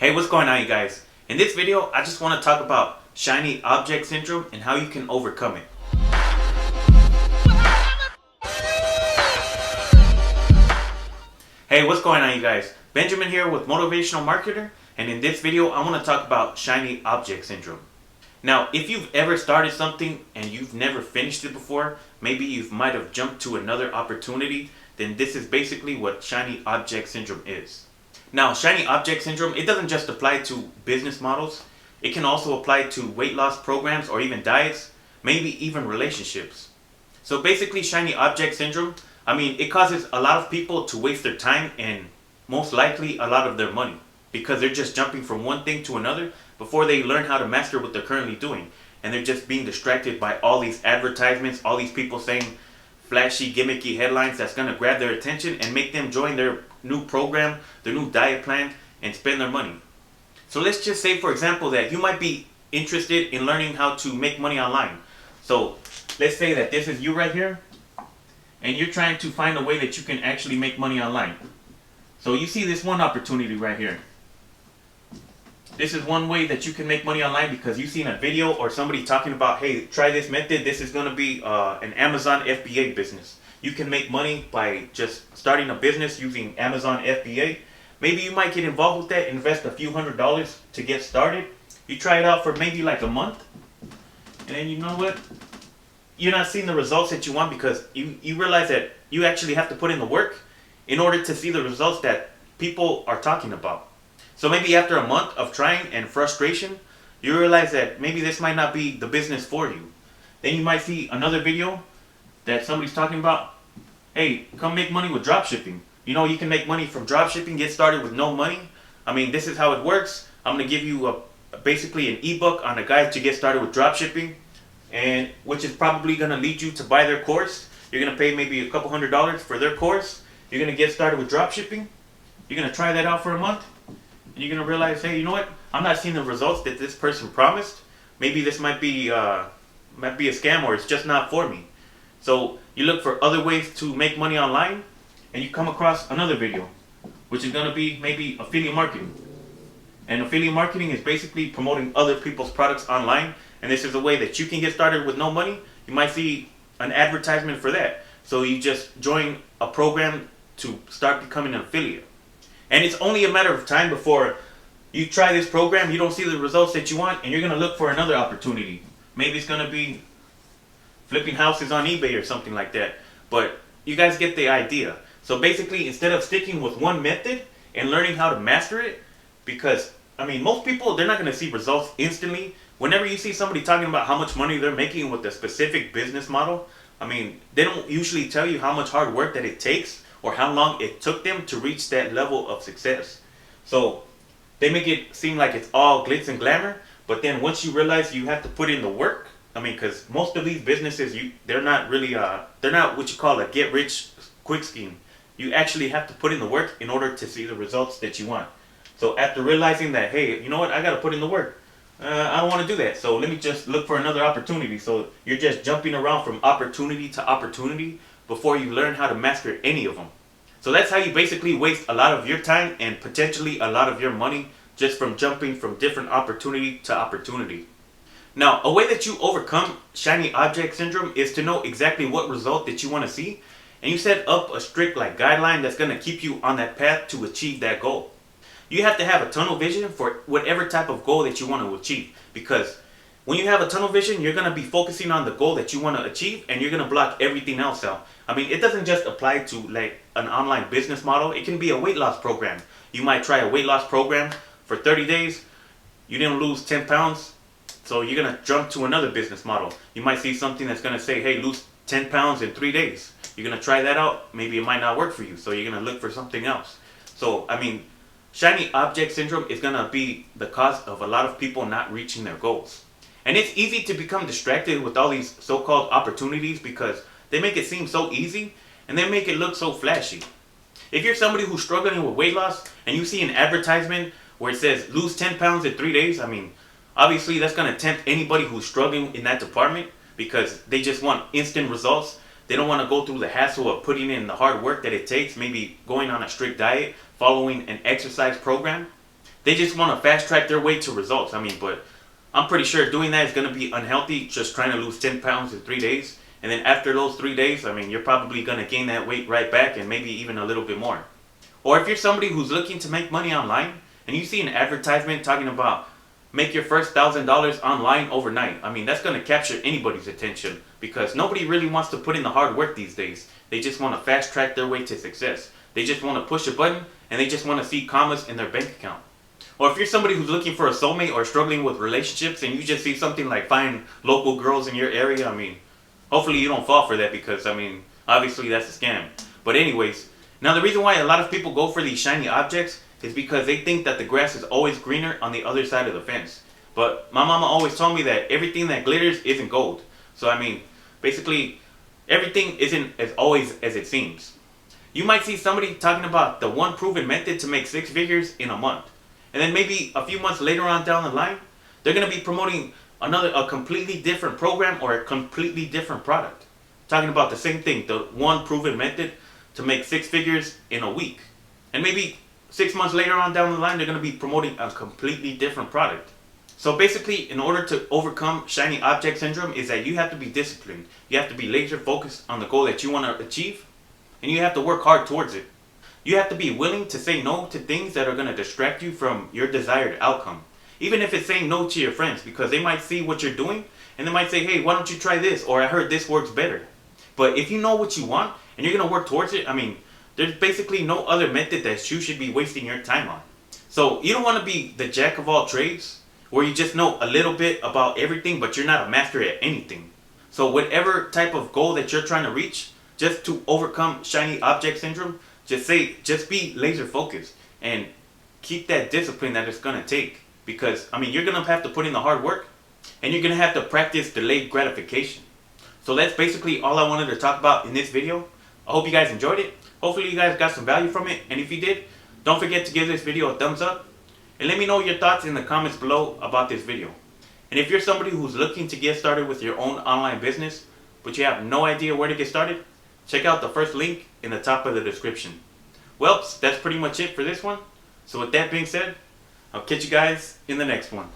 Hey, what's going on, you guys? In this video, I just want to talk about shiny object syndrome and how you can overcome it. Hey, what's going on, you guys? Benjamin here with Motivational Marketer, and in this video, I want to talk about shiny object syndrome. Now, if you've ever started something and you've never finished it before, maybe you might have jumped to another opportunity, then this is basically what shiny object syndrome is. Now, shiny object syndrome, it doesn't just apply to business models. It can also apply to weight loss programs or even diets, maybe even relationships. So basically, shiny object syndrome, it causes a lot of people to waste their time and most likely a lot of their money because they're just jumping from one thing to another before they learn how to master what they're currently doing. And they're just being distracted by all these advertisements, all these people saying flashy, gimmicky headlines that's going to grab their attention and make them join their new program, their new diet plan, and spend their money. So let's just say, for example, that you might be interested in learning how to make money online. So let's say that this is you right here, and you're trying to find a way that you can actually make money online. So you see this one opportunity right here. This is one way that you can make money online because you've seen a video or somebody talking about, hey, try this method. This is going to be an Amazon FBA business. You can make money by just starting a business using Amazon FBA. Maybe you might get involved with that, invest a few $100s to get started. You try it out for maybe like a month. And then you know what? You're not seeing the results that you want because you realize that you actually have to put in the work in order to see the results that people are talking about. So maybe after a month of trying and frustration, you realize that maybe this might not be the business for you. Then you might see another video that somebody's talking about, hey, come make money with dropshipping. You know, you can make money from dropshipping, get started with no money. This is how it works. I'm going to give you basically an ebook on a guide to get started with dropshipping, and which is probably going to lead you to buy their course. You're going to pay maybe a couple $100s for their course. You're going to get started with dropshipping. You're going to try that out for a month. And you're going to realize, hey, you know what? I'm not seeing the results that this person promised. Maybe this might be a scam, or it's just not for me. So you look for other ways to make money online, and you come across another video, which is going to be maybe affiliate marketing. And affiliate marketing is basically promoting other people's products online. And this is a way that you can get started with no money. You might see an advertisement for that. So you just join a program to start becoming an affiliate. And it's only a matter of time before you try this program, you don't see the results that you want, and you're going to look for another opportunity. Maybe it's going to be flipping houses on eBay or something like that. But you guys get the idea. So basically, instead of sticking with one method and learning how to master it, because, most people, they're not going to see results instantly. Whenever you see somebody talking about how much money they're making with a specific business model, they don't usually tell you how much hard work that it takes or how long it took them to reach that level of success. So they make it seem like it's all glitz and glamour, but then once you realize you have to put in the work, because most of these businesses, they're not really, they're not what you call a get rich quick scheme. You actually have to put in the work in order to see the results that you want. So after realizing that, hey, you know what, I got to put in the work. I don't want to do that, so let me just look for another opportunity. So you're just jumping around from opportunity to opportunity before you learn how to master any of them. So that's how you basically waste a lot of your time and potentially a lot of your money just from jumping from different opportunity to opportunity. Now, a way that you overcome shiny object syndrome is to know exactly what result that you want to see, and you set up a strict guideline that's going to keep you on that path to achieve that goal. You have to have a tunnel vision for whatever type of goal that you want to achieve, because when you have a tunnel vision, you're going to be focusing on the goal that you want to achieve, and you're going to block everything else out. It doesn't just apply to an online business model. It can be a weight loss program. You might try a weight loss program for 30 days. You didn't lose 10 pounds, so you're going to jump to another business model. You might see something that's going to say, hey, lose 10 pounds in 3 days. You're going to try that out. Maybe it might not work for you, so you're going to look for something else. So, shiny object syndrome is going to be the cause of a lot of people not reaching their goals. And it's easy to become distracted with all these so-called opportunities because they make it seem so easy and they make it look so flashy. If you're somebody who's struggling with weight loss and you see an advertisement where it says lose 10 pounds in 3 days, obviously that's going to tempt anybody who's struggling in that department because they just want instant results. They don't want to go through the hassle of putting in the hard work that it takes, maybe going on a strict diet, following an exercise program. They just want to fast track their way to results. I mean, but I'm pretty sure doing that is going to be unhealthy, just trying to lose 10 pounds in 3 days. And then after those 3 days, I mean, you're probably going to gain that weight right back and maybe even a little bit more. Or if you're somebody who's looking to make money online and you see an advertisement talking about make your first $1,000 online overnight. I mean, that's going to capture anybody's attention because nobody really wants to put in the hard work these days. They just want to fast track their way to success. They just want to push a button and they just want to see commas in their bank account. Or if you're somebody who's looking for a soulmate or struggling with relationships and you just see something like find local girls in your area, I mean, hopefully you don't fall for that because, I mean, obviously that's a scam. But anyways, now the reason why a lot of people go for these shiny objects is because they think that the grass is always greener on the other side of the fence. But my mama always told me that everything that glitters isn't gold. So I mean, basically, everything isn't as always as it seems. You might see somebody talking about the one proven method to make 6 figures in a month. And then maybe a few months later on down the line, they're going to be promoting a completely different program or a completely different product. Talking about the same thing, the one proven method to make 6 figures in a week. And maybe 6 months later on down the line, they're going to be promoting a completely different product. So basically, in order to overcome shiny object syndrome is that you have to be disciplined. You have to be laser focused on the goal that you want to achieve. And you have to work hard towards it. You have to be willing to say no to things that are going to distract you from your desired outcome. Even if it's saying no to your friends, because they might see what you're doing and they might say, hey, why don't you try this? Or I heard this works better. But if you know what you want and you're going to work towards it, I mean, there's basically no other method that you should be wasting your time on. So you don't want to be the jack of all trades where you just know a little bit about everything, but you're not a master at anything. So whatever type of goal that you're trying to reach, just to overcome shiny object syndrome, just be laser focused and keep that discipline that it's going to take. Because, I mean, you're going to have to put in the hard work and you're going to have to practice delayed gratification. So that's basically all I wanted to talk about in this video. I hope you guys enjoyed it. Hopefully you guys got some value from it. And if you did, don't forget to give this video a thumbs up. And let me know your thoughts in the comments below about this video. And if you're somebody who's looking to get started with your own online business, but you have no idea where to get started, check out the first link in the top of the description. Well, that's pretty much it for this one. So with that being said, I'll catch you guys in the next one.